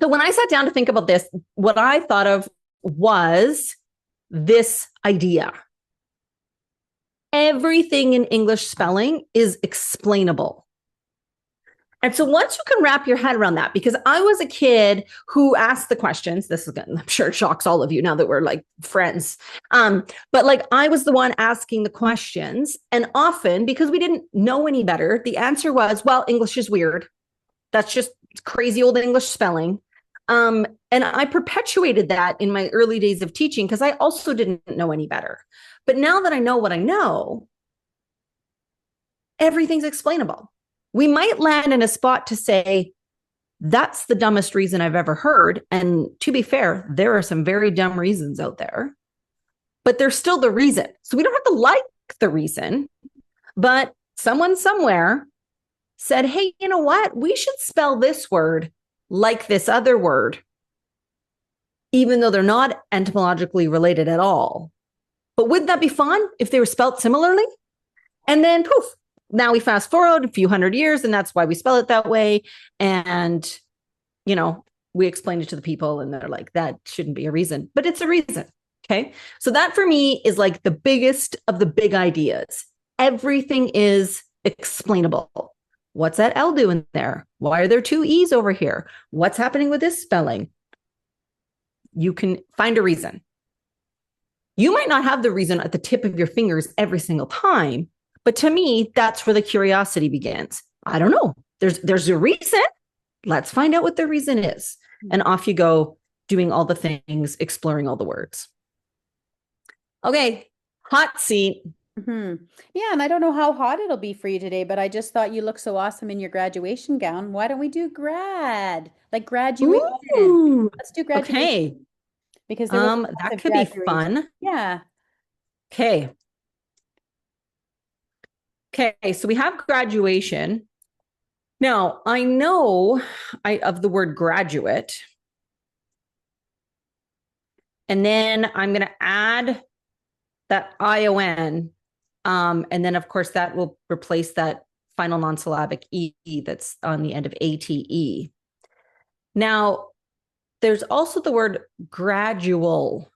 So when I sat down to think about this, what I thought of was this idea. Everything in English spelling is explainable. And so once you can wrap your head around that, because I was a kid who asked the questions, this is, I'm sure it shocks all of you now that we're like friends. But like I was the one asking the questions. And often because we didn't know any better, the answer was, well, English is weird. That's just crazy old English spelling. And I perpetuated that in my early days of teaching because I also didn't know any better. But now that I know what I know, everything's explainable. We might land in a spot to say, that's the dumbest reason I've ever heard. And to be fair, there are some very dumb reasons out there, but they're still the reason. So we don't have to like the reason, but someone somewhere said, hey, you know what? We should spell this word like this other word, even though they're not etymologically related at all. But wouldn't that be fun if they were spelled similarly? And then poof, now we fast forward a few hundred years, and that's why we spell it that way. And, you know, we explained it to the people and they're like, that shouldn't be a reason, but it's a reason. Okay. So that for me is like the biggest of the big ideas. Everything is explainable. What's that L doing there? Why are there two E's over here? What's happening with this spelling? You can find a reason. You might not have the reason at the tip of your fingers every single time, but to me, that's where the curiosity begins. I don't know. There's a reason. Let's find out what the reason is. And off you go, doing all the things, exploring all the words. Okay, hot seat. Mm-hmm. Yeah, and I don't know how hot it'll be for you today, but I just thought you look so awesome in your graduation gown. Why don't we do like graduation? Ooh, Let's do graduation okay. because there was lots That of could be graduation. fun. Yeah. Okay. Okay, so we have graduation. Now, I know of the word graduate. And then I'm going to add that ION. And then, of course, that will replace that final non-syllabic E that's on the end of ATE. Now, there's also the word gradual,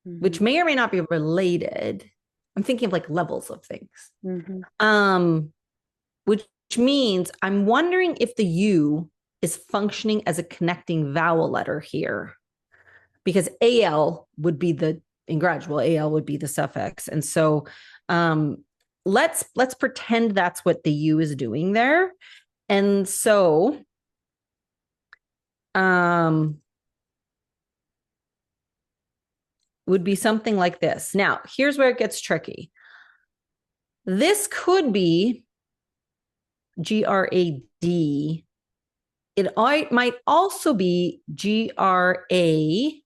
which may or may not be related. I'm thinking of like levels of things. Which means I'm wondering if the U is functioning as a connecting vowel letter here, because AL would be in gradual, AL would be the suffix. And so let's pretend that's what the U is doing there. And so would be something like this. Now, here's where it gets tricky. This could be GRAD. It might also be GRADE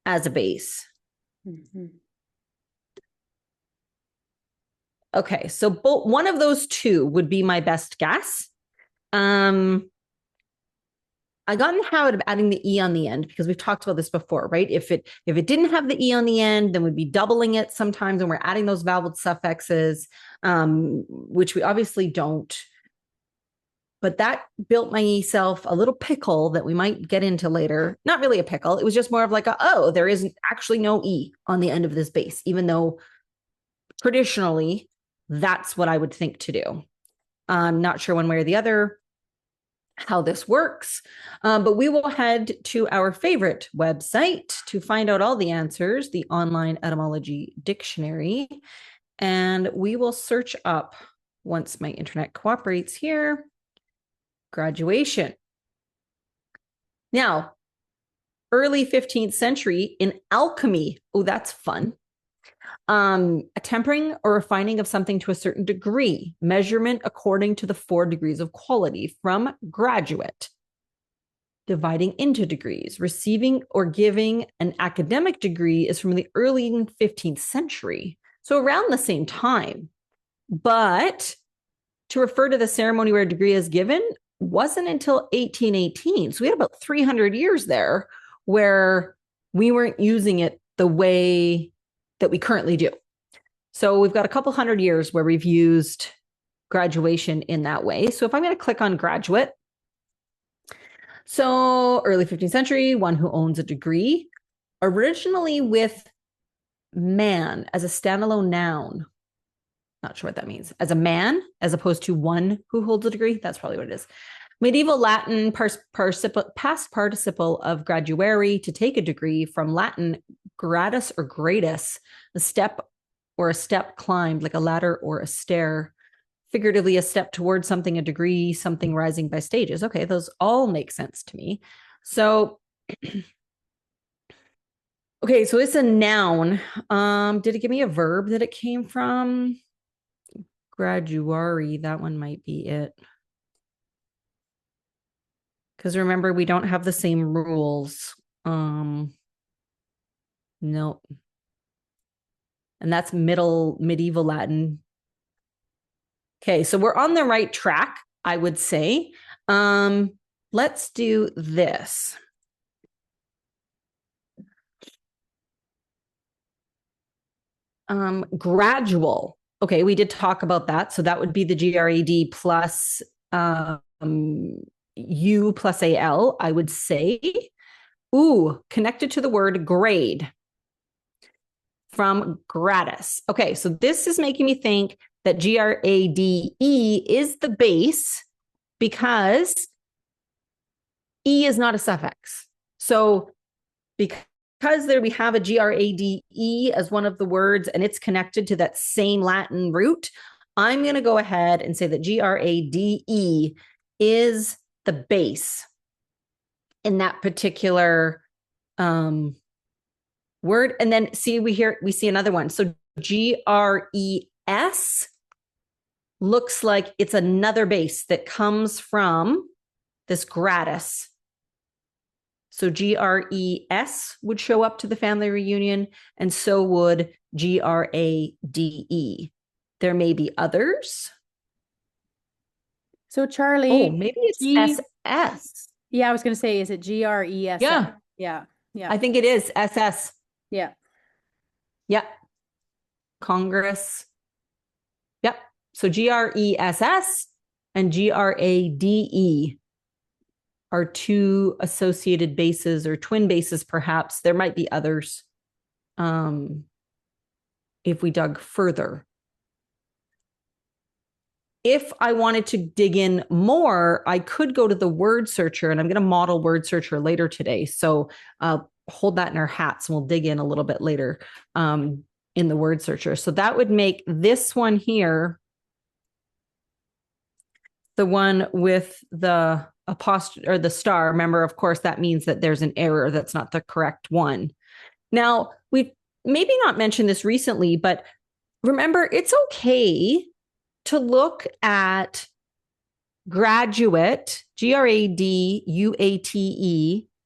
as a base. Okay, so one of those two would be my best guess. I got in the habit of adding the E on the end because we've talked about this before, right? If it didn't have the E on the end, then we'd be doubling it sometimes, and we're adding those voweled suffixes, which we obviously don't. But that built myself a little pickle that we might get into later. Not really a pickle. It was just more of like, there isn't actually no E on the end of this base, even though traditionally that's what I would think to do. I'm not sure one way or the other how this works, but we will head to our favorite website to find out all the answers, the Online Etymology Dictionary, and we will search up, once my internet cooperates here, graduation. Now, early 15th century in alchemy, that's fun. A tempering or refining of something to a certain degree, measurement according to the 4 degrees of quality from graduate, dividing into degrees. Receiving or giving an academic degree is from the early 15th century, so around the same time. But to refer to the ceremony where a degree is given wasn't until 1818. So we had about 300 years there where we weren't using it the way that we currently do. So we've got a couple hundred years where we've used graduation in that way. So if I'm going to click on graduate, so early 15th century, one who owns a degree, originally with man as a standalone noun. Not sure what that means. As a man, as opposed to one who holds a degree. That's probably what it is. Medieval Latin past participle of graduare, to take a degree, from Latin gradus or gradus, a step or a step climbed, like a ladder or a stair. Figuratively, a step towards something, a degree, something rising by stages. Okay, those all make sense to me. So, okay, so it's a noun. Did it give me a verb that it came from? Graduare, that one might be it. Because remember, we don't have the same rules. Nope. And that's medieval Latin. Okay, so we're on the right track, I would say. Let's do this. Gradual. Okay, we did talk about that. So that would be the GRAD plus U plus AL, I would say. Ooh, connected to the word grade from gratis. Okay, so this is making me think that GRADE is the base because E is not a suffix. So because there we have a GRADE as one of the words and it's connected to that same Latin root, I'm going to go ahead and say that GRADE is the base in that particular word. And then we see another one. So GRES looks like it's another base that comes from this gratis. So GRES would show up to the family reunion, and so would GRADE. There may be others. So Charlie, maybe it's SS. Yeah, I was going to say, is it GRES? Yeah. Yeah. I think it is SS. Yeah. Yep. Congress. Yep. So GRESS and GRADE are two associated bases, or twin bases, perhaps. There might be others if we dug further. If I wanted to dig in more, I could go to the word searcher, and I'm going to model word searcher later today. So hold that in our hats and we'll dig in a little bit later in the word searcher. So that would make this one here the one with the apostrophe or the star. Remember, of course, that means that there's an error. That's not the correct one. Now, we've maybe not mentioned this recently, but remember, it's okay to look at graduate, GRADUATE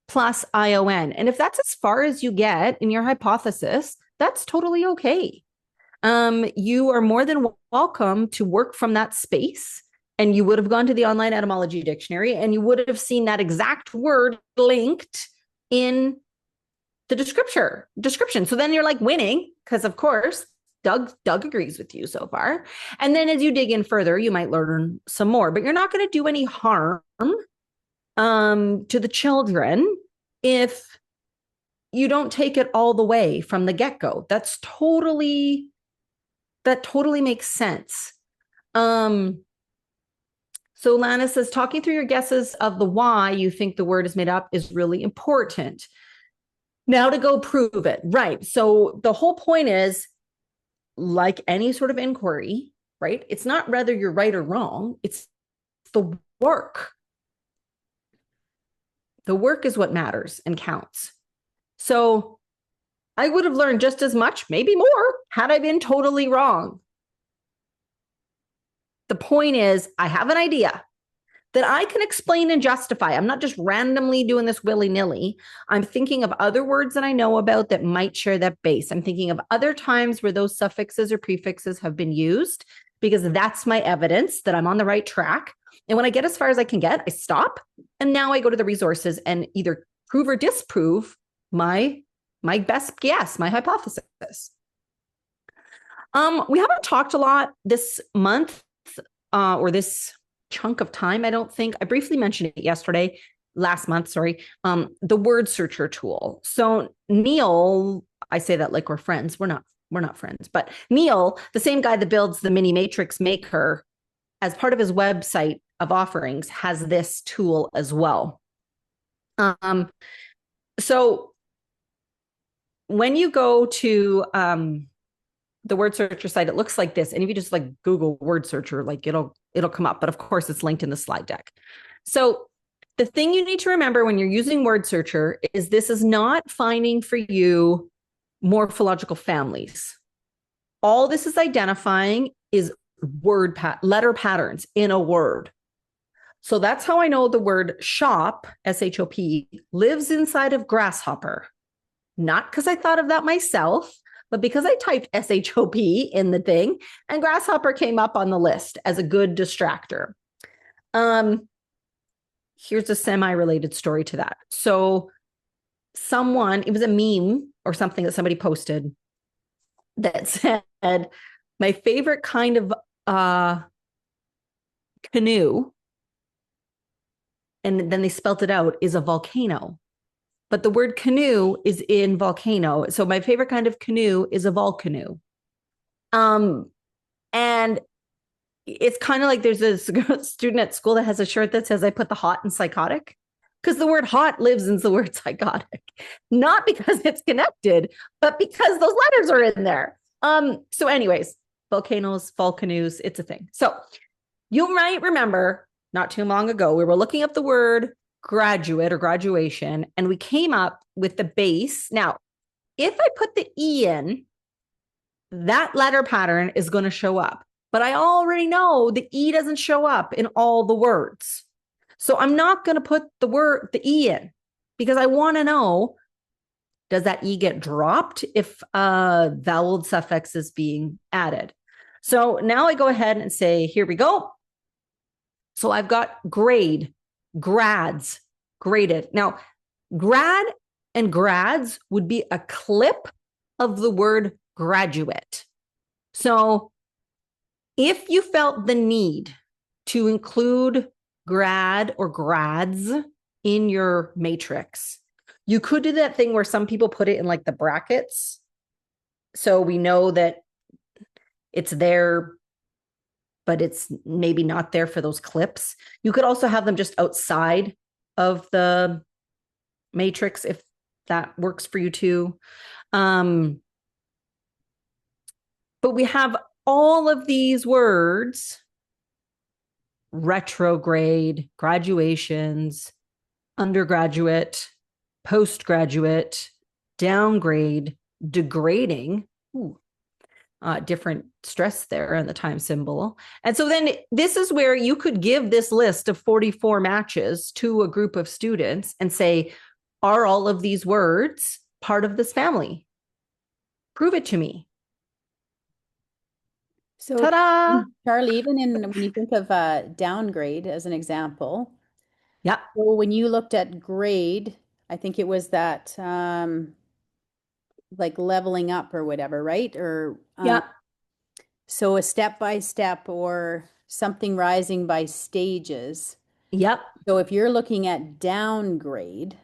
plus ION. And if that's as far as you get in your hypothesis, that's totally okay. You are more than welcome to work from that space. And you would have gone to the online etymology dictionary and you would have seen that exact word linked in the description. So then you're like winning, because of course, Doug agrees with you so far. And then as you dig in further, you might learn some more, but you're not going to do any harm to the children if you don't take it all the way from the get-go. That totally makes sense. So Lana says, talking through your guesses of the why you think the word is made up is really important. Now to go prove it. Right. So the whole point is, like any sort of inquiry, right? It's not whether you're right or wrong. It's the work. The work is what matters and counts. So I would have learned just as much, maybe more, had I been totally wrong. The point is, I have an idea that I can explain and justify. I'm not just randomly doing this willy-nilly. I'm thinking of other words that I know about that might share that base. I'm thinking of other times where those suffixes or prefixes have been used, because that's my evidence that I'm on the right track. And when I get as far as I can get, I stop. And now I go to the resources and either prove or disprove my best guess, my hypothesis. We haven't talked a lot this month or this chunk of time, I don't think I briefly mentioned it last month, sorry, the word searcher tool. So Neil, I say that like we're friends. We're not friends, but Neil, the same guy that builds the mini matrix maker, as part of his website of offerings, has this tool as well. So when you go to the word searcher site, it looks like this. And if you just like Google word searcher, like it'll come up. But of course, it's linked in the slide deck. So the thing you need to remember when you're using word searcher is this is not finding for you morphological families. All this is identifying is letter patterns in a word. So that's how I know the word shop, S-H-O-P, lives inside of grasshopper. Not because I thought of that myself, but because I typed S-H-O-P in the thing and grasshopper came up on the list as a good distractor. Here's a semi-related story to that. So it was a meme or something that somebody posted that said, my favorite kind of canoe, and then they spelt it out, is a volcano. But the word canoe is in volcano. So my favorite kind of canoe is a volcanoe. And it's kind of like there's a student at school that has a shirt that says, I put the hot in psychotic, because the word hot lives in the word psychotic, not because it's connected, but because those letters are in there. So anyways, volcanoes, volcanoes, it's a thing. So you might remember not too long ago, we were looking up the word graduate or graduation, and we came up with the base. Now, if I put the E in, that letter pattern is going to show up. But I already know the E doesn't show up in all the words. So I'm not going to put the E in, because I want to know, does that E get dropped if vowel suffix is being added? So now I go ahead and say, here we go. So I've got grade, grads, graded. Now, grad and grads would be a clip of the word graduate. So if you felt the need to include grad or grads in your matrix, you could do that thing where some people put it in like the brackets. So we know that it's there, but it's maybe not there for those clips. You could also have them just outside of the matrix if that works for you too. But we have all of these words: retrograde, graduations, undergraduate, postgraduate, downgrade, degrading. Ooh, different stress there and the time symbol. And so then this is where you could give this list of 44 matches to a group of students and say, are all of these words part of this family? Prove it to me. So, ta-da! Charlie, even when you think of downgrade as an example, Yeah. so when you looked at grade, I think it was that like leveling up or whatever, right? Or Yeah. so a step by step or something rising by stages. Yep. So if you're looking at downgrade,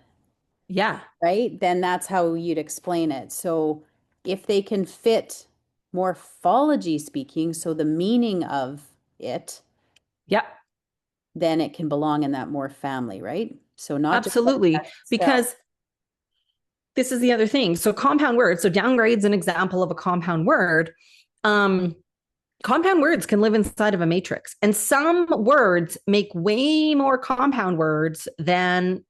Yeah. right, then that's how you'd explain it. So if they can fit morphology speaking, so the meaning of it, Yep. then it can belong in that morph family, right? So not just Absolutely. spell. Because this is the other thing. So compound words. So downgrade's an example of a compound word. Compound words can live inside of a matrix, and some words make way more compound words than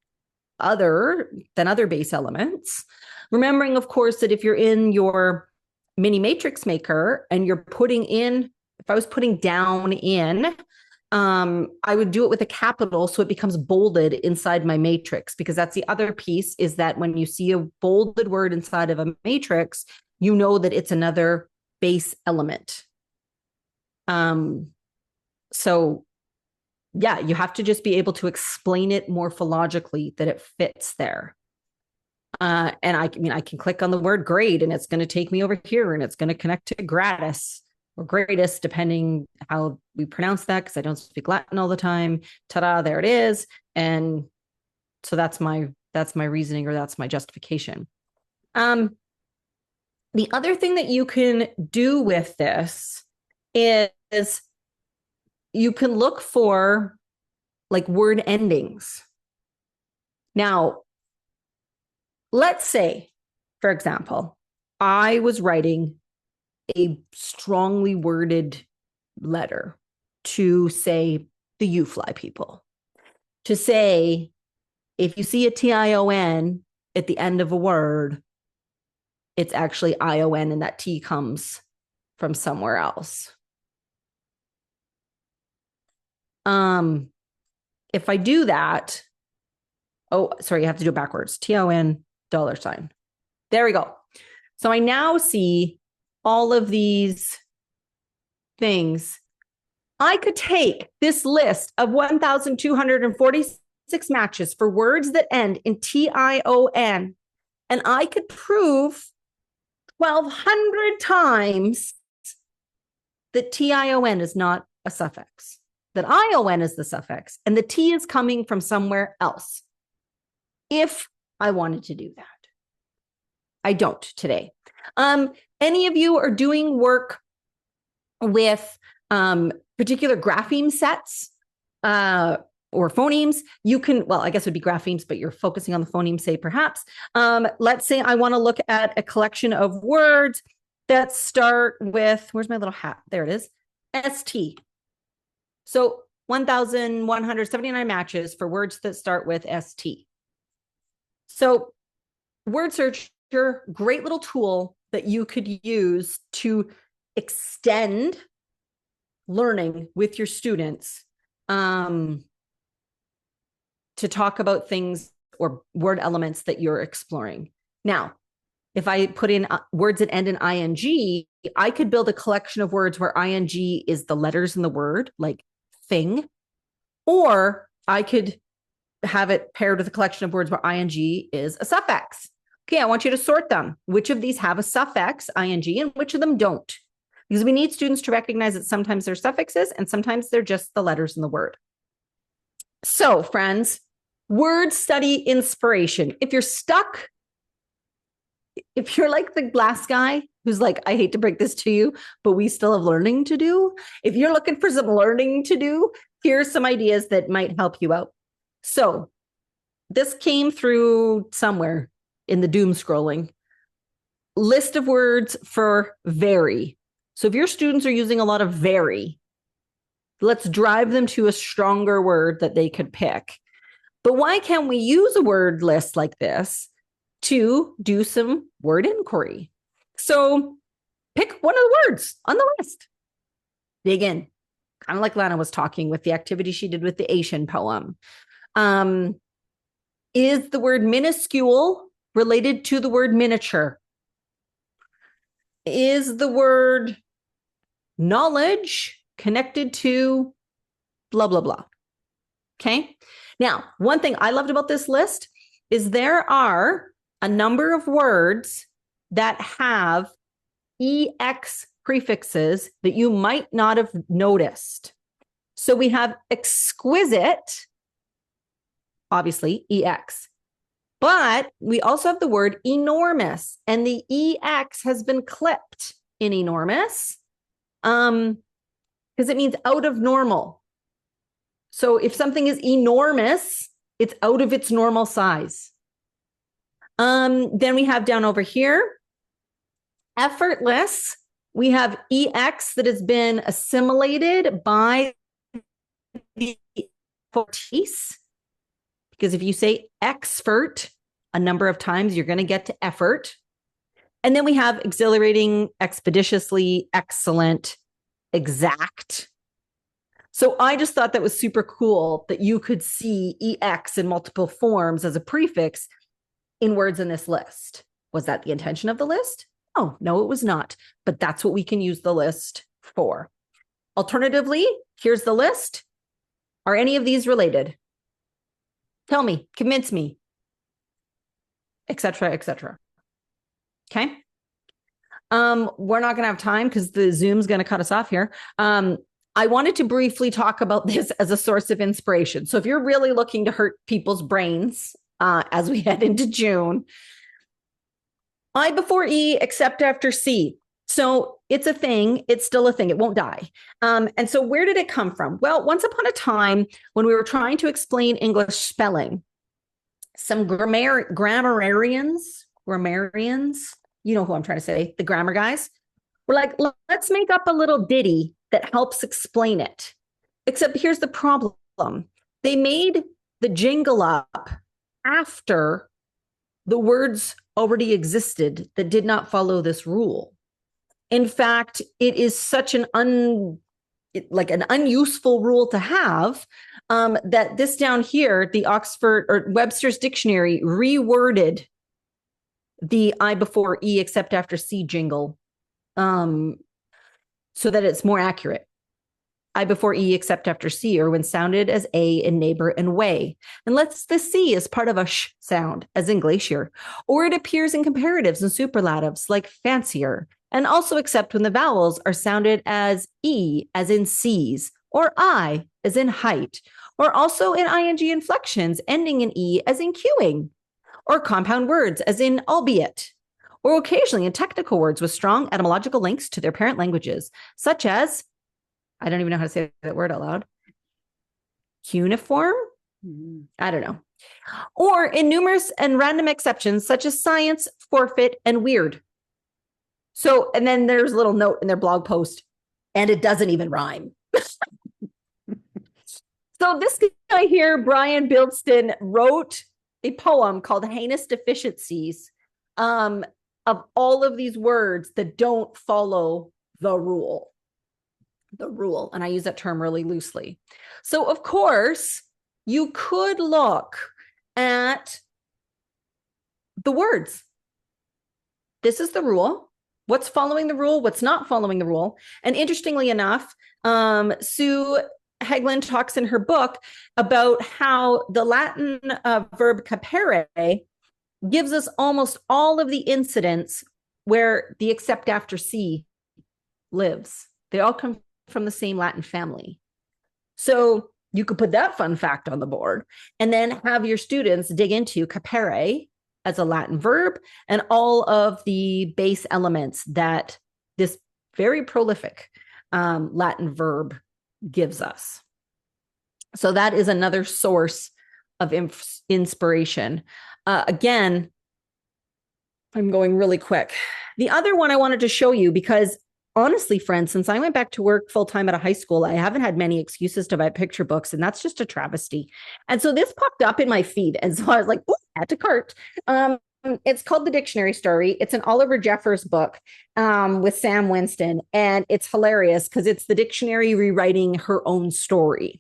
other base elements. Remembering, of course, that if you're in your mini matrix maker and you're putting in, if I was putting down in, I would do it with a capital so it becomes bolded inside my matrix, because that's the other piece, is that when you see a bolded word inside of a matrix, you know that it's another base element. So yeah, you have to just be able to explain it morphologically that it fits there. And I can click on the word grade and it's going to take me over here and it's going to connect to gratis. or greatest, depending how we pronounce that, because I don't speak Latin all the time. Ta-da, there it is. And so that's my reasoning, or that's my justification. The other thing that you can do with this is you can look for like word endings. Now, let's say, for example, I was writing a strongly worded letter to, say, the UFly people, to say, if you see a TION at the end of a word, it's actually ION, and that T comes from somewhere else. If I do that, oh, sorry, you have to do it backwards. TION $. There we go. So I now see all of these things. I could take this list of 1,246 matches for words that end in TION, and I could prove 1,200 times that TION is not a suffix, that ION is the suffix, and the T is coming from somewhere else, if I wanted to do that. I don't today. Any of you are doing work with particular grapheme sets or phonemes, you can, well, I guess it would be graphemes, but you're focusing on the phoneme, say perhaps. Let's say I want to look at a collection of words that start with, where's my little hat? There it is, ST. So 1,179 matches for words that start with ST. So word searcher, great little tool that you could use to extend learning with your students, to talk about things or word elements that you're exploring. Now, if I put in words that end in ing, I could build a collection of words where ing is the letters in the word, like thing, or I could have it paired with a collection of words where ing is a suffix. Okay, I want you to sort them. Which of these have a suffix, ing, and which of them don't? Because we need students to recognize that sometimes they're suffixes and sometimes they're just the letters in the word. So, friends, word study inspiration. If you're stuck, if you're like the glass guy who's like, I hate to break this to you, but we still have learning to do. If you're looking for some learning to do, here's some ideas that might help you out. So this came through somewhere in the doom scrolling. List of words for very. So if your students are using a lot of very, let's drive them to a stronger word that they could pick. But why can't we use a word list like this to do some word inquiry? So pick one of the words on the list. Dig in. Kind of like Lana was talking with the activity she did with the Asian poem. Is the word minuscule related to the word miniature? Is the word knowledge connected to blah, blah, blah? Okay. Now, one thing I loved about this list is there are a number of words that have EX prefixes that you might not have noticed. So we have exquisite, obviously EX, but we also have the word enormous, and the EX has been clipped in enormous because it means out of normal. So if something is enormous, it's out of its normal size. Then we have down over here, effortless. We have EX that has been assimilated by the expertise. Because if you say expert a number of times, you're going to get to effort. And then we have exhilarating, expeditiously, excellent, exact. So I just thought that was super cool that you could see EX in multiple forms as a prefix in words in this list. Was that the intention of the list? Oh, no, it was not. But that's what we can use the list for. Alternatively, here's the list. Are any of these related? Tell me, convince me, etc., etc. Okay. We're not going to have time because the Zoom's going to cut us off here. I wanted to briefly talk about this as a source of inspiration. So if you're really looking to hurt people's brains as we head into June, I before E, except after C. So it's a thing. It's still a thing. It won't die. And so where did it come from? Well, once upon a time, when we were trying to explain English spelling, some grammarians, you know who I'm trying to say, the grammar guys, were like, let's make up a little ditty that helps explain it. Except here's the problem. They made the jingle up after the words already existed that did not follow this rule. In fact, it is such an unuseful rule to have that this down here, the Oxford or Webster's Dictionary reworded the I before E except after C jingle so that it's more accurate. I before E except after C, or when sounded as A in neighbor and way. Unless the C is part of a sh sound, as in glacier, or it appears in comparatives and superlatives like fancier, and also except when the vowels are sounded as E, as in seas, or I, as in height, or also in ing inflections ending in E, as in queuing, or compound words, as in albeit, or occasionally in technical words with strong etymological links to their parent languages, such as, I don't even know how to say that word out loud, cuneiform? I don't know. Or in numerous and random exceptions, such as science, forfeit, and weird. So, and then there's a little note in their blog post, and it doesn't even rhyme. So this guy here, Brian Bilston, wrote a poem called Heinous Deficiencies of all of these words that don't follow the rule. And I use that term really loosely. So of course, you could look at the words. This is the rule. What's following the rule? What's not following the rule? And interestingly enough, Sue Hagelin talks in her book about how the Latin verb capere gives us almost all of the incidents where the except after C lives. They all come from the same Latin family. So you could put that fun fact on the board and then have your students dig into capere as a Latin verb and all of the base elements that this very prolific Latin verb gives us. So that is another source of inspiration. Again, I'm going really quick. The other one I wanted to show you because honestly, friends, since I went back to work full-time at a high school, I haven't had many excuses to buy picture books, and that's just a travesty. And so this popped up in my feed, and so I was like, "Ooh, add to cart." It's called The Dictionary Story. It's an Oliver Jeffers book with Sam Winston, and it's hilarious because it's the dictionary rewriting her own story.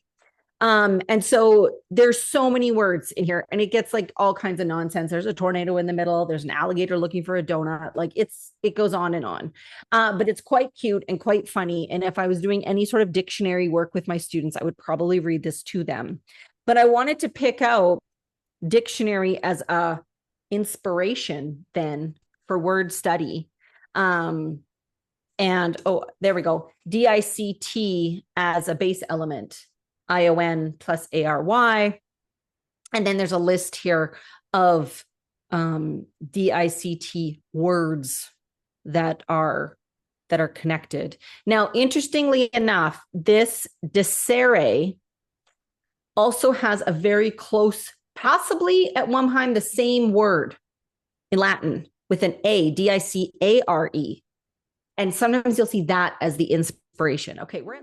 And so there's so many words in here and it gets like all kinds of nonsense. There's a tornado in the middle. There's an alligator looking for a donut. Like it goes on and on. But it's quite cute and quite funny. And if I was doing any sort of dictionary work with my students, I would probably read this to them. But I wanted to pick out dictionary as a inspiration then for word study. And oh, there we go. DICT as a base element. ION plus ARY. And then there's a list here of DICT words that are connected. Now, interestingly enough, this dicere also has a very close, possibly at one time the same word in Latin with an A, DICARE. And sometimes you'll see that as the inspiration. Okay, we're